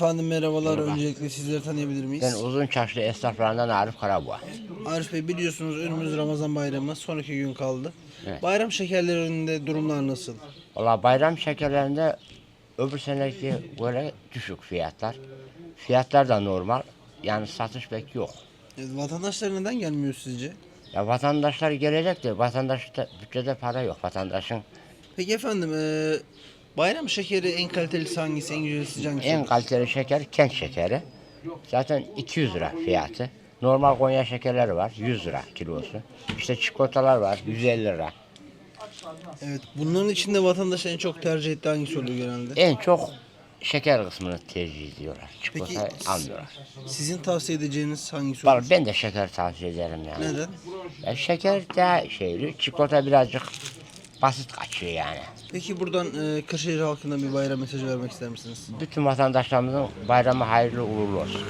Efendim merhabalar. Merhaba. Öncelikle sizleri tanıyabilir Ben miyiz? Uzunçarşı esnaflarından Arif Karabuğa. Arif Bey, biliyorsunuz önümüz Ramazan bayramı. Sonraki gün kaldı. Evet. Bayram şekerleri önünde durumlar nasıl? Valla bayram şekerlerinde öbür seneki göre düşük fiyatlar. Fiyatlar da normal. Yani satış pek yok. Vatandaşlar neden gelmiyor sizce? Ya vatandaşlar gelecek de vatandaşta bütçede para yok vatandaşın. Peki efendim, bayram şekeri en kalitelisi hangisi, en güzelisi hangisi En olur? kaliteli şeker kent şekeri. Zaten 200 lira fiyatı. Normal Konya şekerleri var 100 lira kilosu. İşte çikolatalar var 150 lira. Evet, bunların içinde vatandaş en çok tercih ettiği hangisi oluyor genelde? En çok şeker kısmını tercih ediyorlar. Peki Çikolata almıyorlar. sizin tavsiye edeceğiniz hangisi olur? Vallahi ben de şeker tavsiye ederim yani. Neden? Ya şeker daha şeyli, çikolata birazcık basit kaçıyor yani. Peki buradan Kırşehir halkına bir bayram mesajı vermek ister misiniz? Bütün vatandaşlarımızın bayramı hayırlı uğurlu olsun.